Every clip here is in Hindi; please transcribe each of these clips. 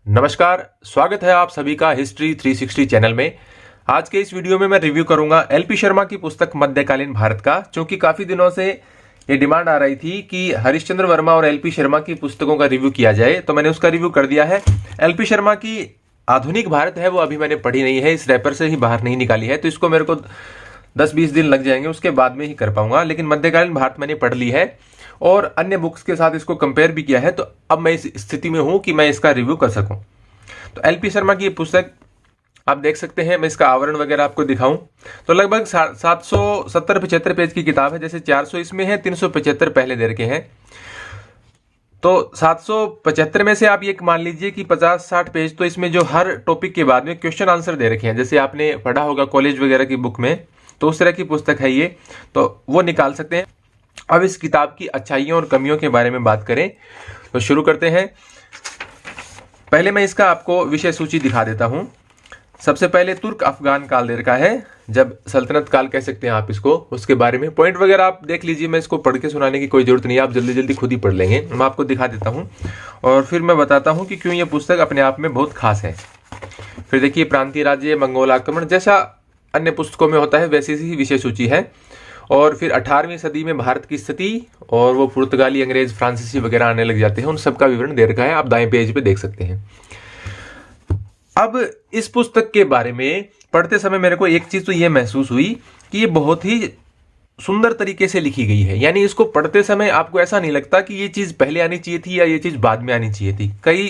नमस्कार, स्वागत है आप सभी का हिस्ट्री 360 चैनल में। आज के इस वीडियो में मैं रिव्यू करूंगा एलपी शर्मा की पुस्तक मध्यकालीन भारत का, क्योंकि काफी दिनों से ये डिमांड आ रही थी कि हरिश्चंद्र वर्मा और एलपी शर्मा की पुस्तकों का रिव्यू किया जाए, तो मैंने उसका रिव्यू कर दिया है। एलपी शर्मा की आधुनिक भारत है वो अभी मैंने पढ़ी नहीं है, इस रैपर से ही बाहर नहीं निकाली है, तो इसको मेरे को 10-20 दिन लग जाएंगे, उसके बाद में ही कर पाऊंगा। लेकिन मध्यकालीन भारत मैंने पढ़ ली है और अन्य बुक्स के साथ इसको कंपेयर भी किया है, तो अब मैं इस स्थिति में हूं कि मैं इसका रिव्यू कर सकूं। तो एलपी शर्मा की ये पुस्तक आप देख सकते हैं, मैं इसका आवरण वगैरह आपको दिखाऊं तो लगभग 770-75 पेज की किताब है। जैसे 400 इसमें है, 375 पहले दे रखे हैं, तो 775 में से आप ये मान लीजिए कि 50-60 पेज तो इसमें जो हर टॉपिक के बाद में क्वेश्चन आंसर दे रखे हैं, जैसे आपने पढ़ा होगा कॉलेज वगैरह की बुक में, तो उस तरह की पुस्तक है ये, तो वो निकाल सकते हैं। अब इस किताब की अच्छाइयों और कमियों के बारे में बात करें तो शुरू करते हैं। पहले मैं इसका आपको विषय सूची दिखा देता हूं। सबसे पहले तुर्क अफगान काल दे रखा है, जब सल्तनत काल कह सकते हैं आप इसको, उसके बारे में पॉइंट वगैरह आप देख लीजिए, मैं इसको पढ़ के सुनाने की कोई जरूरत नहीं है, आप जल्दी जल्दी खुद ही पढ़ लेंगे। मैं आपको दिखा देता हूं और फिर मैं बताता हूं कि क्यों यह पुस्तक अपने आप में बहुत खास है। फिर देखिए, प्रांतीय राज्य, मंगोल आक्रमण, जैसा अन्य पुस्तकों में होता है वैसी ही विषय सूची है। और फिर 18वीं सदी में भारत की स्थिति, और वो पुर्तगाली, अंग्रेज, फ्रांसीसी वगैरह आने लग जाते हैं, उन सबका विवरण दे रखा है, आप दाएं पेज पे देख सकते हैं। अब इस पुस्तक के बारे में पढ़ते समय मेरे को एक चीज तो ये महसूस हुई कि ये बहुत ही सुंदर तरीके से लिखी गई है। यानी इसको पढ़ते समय आपको ऐसा नहीं लगता कि ये चीज पहले आनी चाहिए थी या ये चीज बाद में आनी चाहिए थी। कई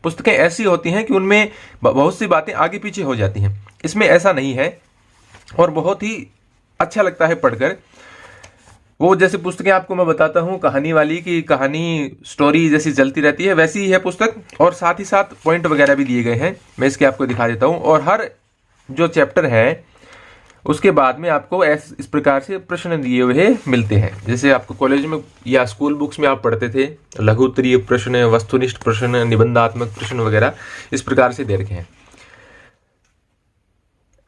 पुस्तकें ऐसी होती हैं कि उनमें बहुत सी बातें आगे पीछे हो जाती हैं, इसमें ऐसा नहीं है और बहुत ही अच्छा लगता है पढ़कर। वो जैसे पुस्तकें आपको मैं बताता हूँ कहानी वाली की, कहानी स्टोरी जैसी चलती रहती है वैसी ही है पुस्तक, और साथ ही साथ पॉइंट वगैरह भी दिए गए हैं, मैं इसके आपको दिखा देता हूँ। और हर जो चैप्टर है उसके बाद में आपको इस प्रकार से प्रश्न दिए हुए मिलते हैं, जैसे आपको कॉलेज में या स्कूल बुक्स में आप पढ़ते थे, लघु उत्तरीय प्रश्न, वस्तुनिष्ठ प्रश्न, निबंधात्मक प्रश्न वगैरह इस प्रकार से दे रखे हैं।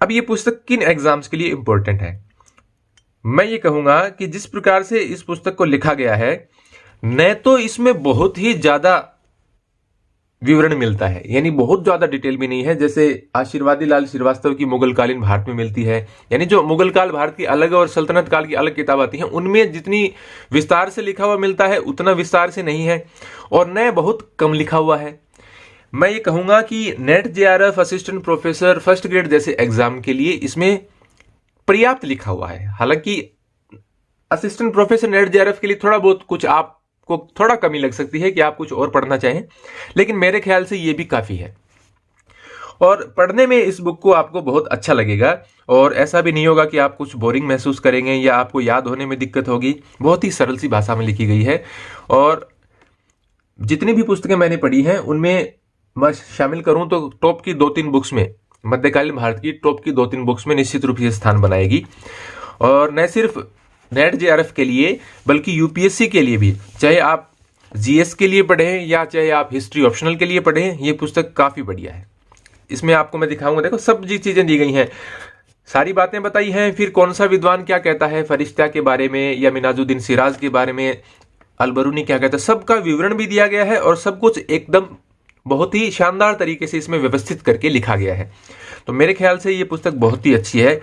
अब ये पुस्तक किन एग्जाम्स के लिए इंपॉर्टेंट है? मैं ये कहूंगा कि जिस प्रकार से इस पुस्तक को लिखा गया है, न तो इसमें बहुत ही ज्यादा विवरण मिलता है, यानी बहुत ज्यादा डिटेल भी नहीं है, जैसे आशीर्वादी लाल श्रीवास्तव की मुगल कालीन भारत में मिलती है। यानी जो मुगल काल भारत की अलग और सल्तनत काल की अलग किताब आती हैं, उनमें जितनी विस्तार से लिखा हुआ मिलता है उतना विस्तार से नहीं है, और न बहुत कम लिखा हुआ है। मैं ये कहूंगा कि net JRF, assistant professor, first grade जैसे एग्जाम के लिए इसमें पर्याप्त लिखा हुआ है। हालांकि असिस्टेंट प्रोफेसर, नेट जेआरएफ के लिए थोड़ा बहुत कुछ आपको थोड़ा कमी लग सकती है कि आप कुछ और पढ़ना चाहें, लेकिन मेरे ख्याल से ये भी काफी है। और पढ़ने में इस बुक को आपको बहुत अच्छा लगेगा, और ऐसा भी नहीं होगा कि आप कुछ बोरिंग महसूस करेंगे या आपको याद होने में दिक्कत होगी। बहुत ही सरल सी भाषा में लिखी गई है, और जितनी भी पुस्तकें मैंने पढ़ी हैं उनमें मैं शामिल करूं तो टॉप की 2-3 बुक्स में, मध्यकालीन भारत की टॉप की 2-3 बुक्स में निश्चित रूप से स्थान बनाएगी। और न सिर्फ नेट जेआरएफ के लिए बल्कि यूपीएससी के लिए भी, चाहे आप जीएस के लिए पढ़ें या चाहे आप हिस्ट्री ऑप्शनल के लिए पढ़ें, ये पुस्तक काफी बढ़िया है। इसमें आपको मैं दिखाऊंगा, देखो सब जी चीजें दी गई हैं, सारी बातें बताई हैं। फिर कौन सा विद्वान क्या कहता है फरिश्ता के बारे में या मिनाजुद्दीन सिराज के बारे में, अलबरूनी क्या कहता है, सबका विवरण भी दिया गया है, और सब कुछ एकदम बहुत ही शानदार तरीके से इसमें व्यवस्थित करके लिखा गया है। तो मेरे ख्याल से ये पुस्तक बहुत ही अच्छी है,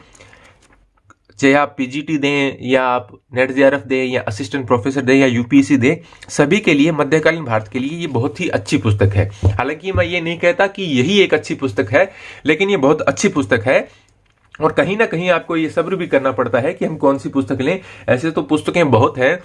चाहे आप पीजीटी दें या आप नेट जेआरएफ दें या असिस्टेंट प्रोफेसर दें या यूपीएससी दें, सभी के लिए मध्यकालीन भारत के लिए ये बहुत ही अच्छी पुस्तक है। हालांकि मैं ये नहीं कहता कि यही एक अच्छी पुस्तक है, लेकिन ये बहुत अच्छी पुस्तक है, और कहीं ना कहीं आपको ये सब्र भी करना पड़ता है कि हम कौन सी पुस्तक लें। ऐसे तो पुस्तकें बहुत हैं,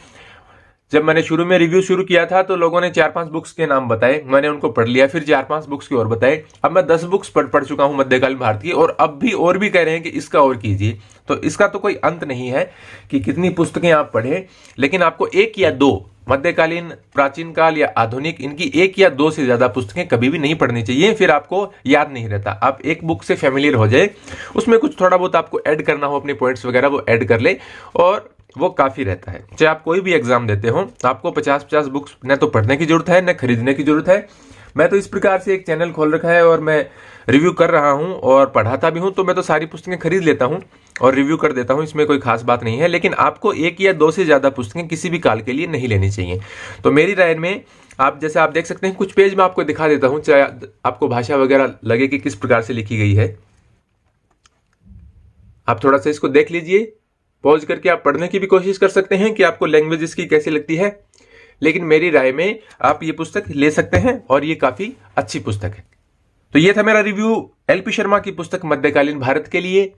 जब मैंने शुरू में रिव्यू शुरू किया था तो लोगों ने 4-5 बुक्स के नाम बताए, मैंने उनको पढ़ लिया, फिर 4-5 बुक्स की और बताए। अब मैं 10 बुक्स पढ़ चुका हूं मध्यकालीन भारत की, और अब भी और भी कह रहे हैं कि इसका और कीजिए। तो इसका तो कोई अंत नहीं है कि कितनी पुस्तकें आप पढ़ें, लेकिन आपको 1 या 2 मध्यकालीन, प्राचीन काल या आधुनिक, इनकी 1 या 2 से ज्यादा पुस्तकें कभी भी नहीं पढ़नी चाहिए, फिर आपको याद नहीं रहता। आप एक बुक से फैमिलियर हो जाए, उसमें कुछ थोड़ा बहुत आपको ऐड करना हो, अपने पॉइंट्स वगैरह वो ऐड कर ले, और वो काफी रहता है। चाहे आप कोई भी एग्जाम देते हो, आपको 50-50 बुक्स न तो पढ़ने की जरूरत है न खरीदने की जरूरत है। मैं तो इस प्रकार से एक चैनल खोल रखा है और मैं रिव्यू कर रहा हूं और पढ़ाता भी हूं, तो मैं तो सारी पुस्तकें खरीद लेता हूं और रिव्यू कर देता हूं, इसमें कोई खास बात नहीं है। लेकिन आपको 1 या 2 से ज्यादा पुस्तकें किसी भी काल के लिए नहीं लेनी चाहिए। तो मेरी राय में आप जैसे आप देख सकते हैं, कुछ पेज में आपको दिखा देता हूं, चाहे आपको भाषा वगैरह लगे कि किस प्रकार से लिखी गई है। आप थोड़ा सा इसको देख लीजिए, पॉज करके आप पढ़ने की भी कोशिश कर सकते हैं कि आपको लैंग्वेज इसकी कैसी लगती है। लेकिन मेरी राय में आप ये पुस्तक ले सकते हैं और ये काफी अच्छी पुस्तक है। तो ये था मेरा रिव्यू एलपी शर्मा की पुस्तक मध्यकालीन भारत के लिए।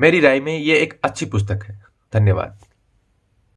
मेरी राय में ये एक अच्छी पुस्तक है। धन्यवाद।